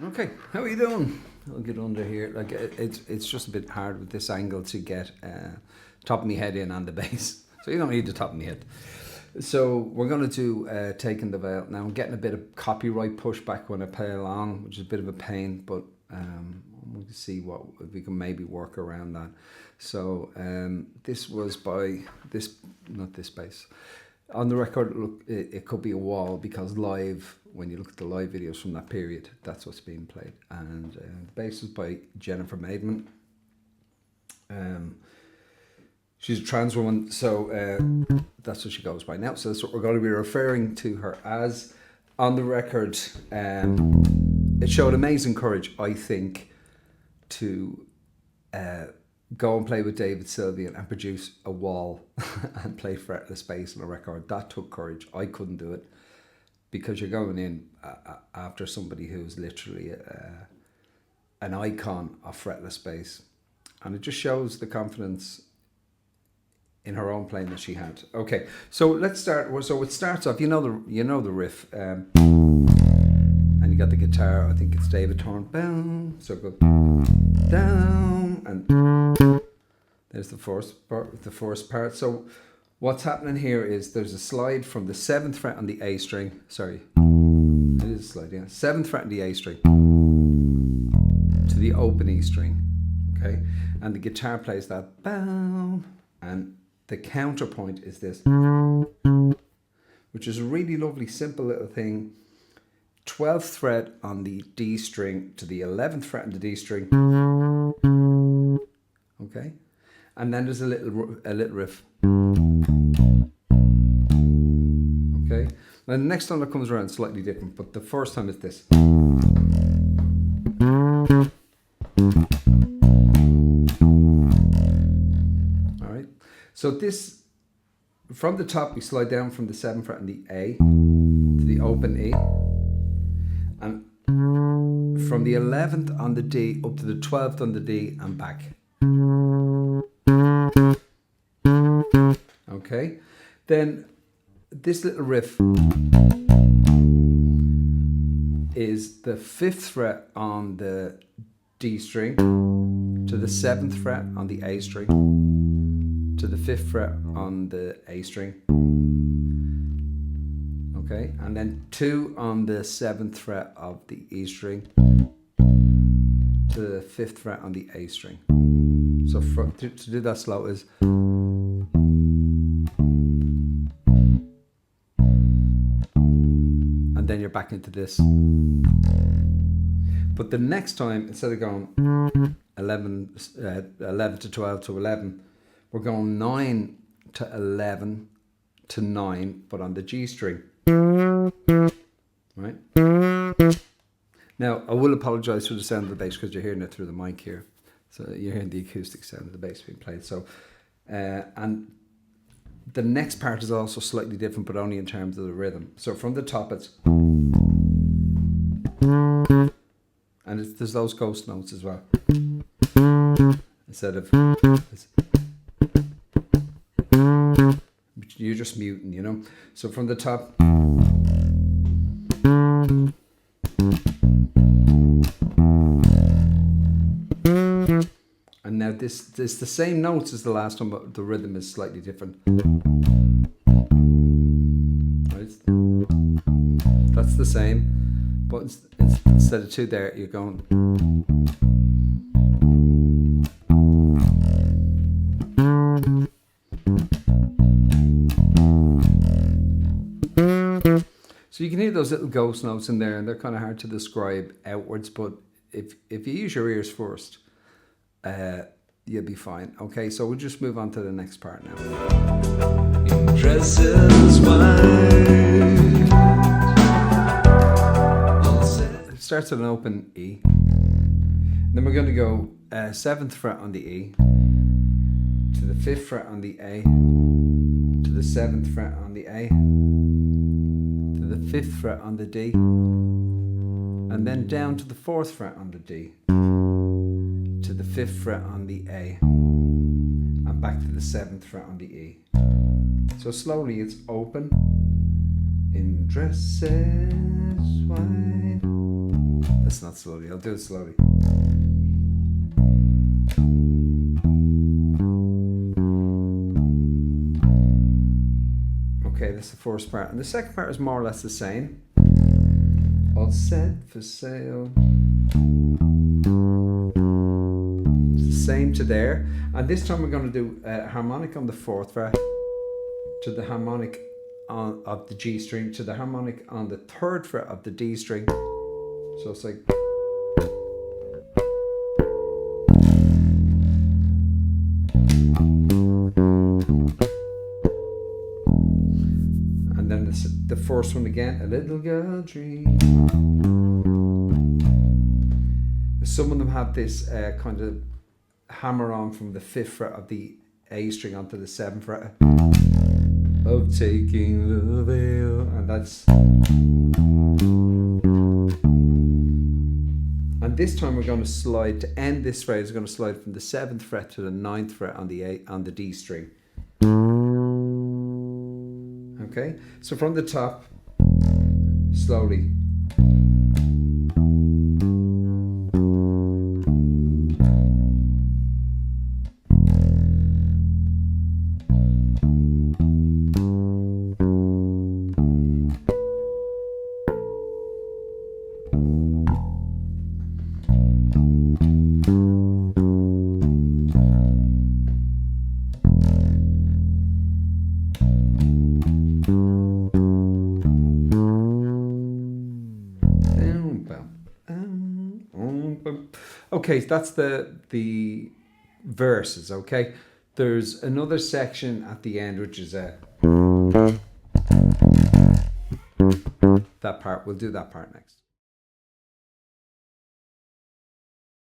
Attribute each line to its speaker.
Speaker 1: Okay, how are you doing? I'll get under here. Like it's just a bit hard with this angle to get top of my head in on the bass. So you don't need the top of my head. So we're going to do Taking the Veil. Now I'm getting a bit of copyright pushback when I play along, which is a bit of a pain, but we can see what if we can maybe work around that. So this was by not this bass. On the record, look, it could be a wall because live, when you look at the live videos from that period, that's what's being played. And the bass is by Jennifer Maidman. She's a trans woman, so that's what she goes by now. So that's what we're going to be referring to her as. On the record, it showed amazing courage, I think, to go and play with David Sylvian and produce a wall and play fretless bass on a record. That took courage. I couldn't do it because you're going in after somebody who's literally an icon of fretless bass, and it just shows the confidence in her own playing that she had. Okay, so let's start. So it starts off. You know the riff, and you got the guitar. I think it's David Torn. Boom. So go down, and there's the first part. So what's happening here is there's a slide from the 7th fret on the A string. Sorry, it is a slide. Yeah, 7th fret on the A string to the open E string. Okay, and the guitar plays that boom, and the counterpoint is this, which is a really lovely, simple little thing. 12th fret on the D string to the 11th fret on the D string. Okay, and then there's a little riff. Okay, now the next time that comes around is slightly different, but the first time is this. All right, so this, from the top we slide down from the 7th fret on the A to the open E, and from the 11th on the D up to the 12th on the D and back. Okay, then this little riff is the 5th fret on the D string to the 7th fret on the A string to the 5th fret on the A string. Okay, and then 2 on the 7th fret of the E string to the 5th fret on the A string. So to do that slow is, and then you're back into this. But the next time, instead of going 11 to 12 to 11, we're going 9 to 11 to 9, but on the G string. Right? Now, I will apologise for the sound of the bass because you're hearing it through the mic here. So you're hearing the acoustic sound of the bass being played. So, and the next part is also slightly different, but only in terms of the rhythm. So from the top, it's, and there's those ghost notes as well. Instead of, you're just muting, you know. So from the top. And now this is the same notes as the last one, but the rhythm is slightly different. Right? That's the same, but instead of 2 there, you're going. So you can hear those little ghost notes in there, and they're kind of hard to describe outwards, but if you use your ears first, you'll be fine. Okay, so we'll just move on to the next part now. Dresses white. It starts at an open E. Then we're going to go 7th fret on the E to the 5th fret on the A to the 7th fret on the A to the 5th fret on the D, and then down to the 4th fret on the D to the 5th fret on the A and back to the 7th fret on the E. So slowly it's open in dresses white. That's not slowly. I'll do it slowly. Okay, that's the first part. And the second part is more or less the same. All set for sale. It's the same to there. And this time we're going to do a harmonic on the 4th fret to the harmonic of the G string to the harmonic on the 3rd fret of the D string. So it's like... And then the first one again, a little girl dream. Some of them have this kind of hammer on from the 5th fret of the A string onto the 7th fret of taking the veil, and that's... And this time we're going to slide, to end this phrase, we're going to slide from the 7th fret to the 9th fret on the D string. Okay, so from the top, slowly. Okay, that's the verses, okay? There's another section at the end, which is that part. We'll do that part next.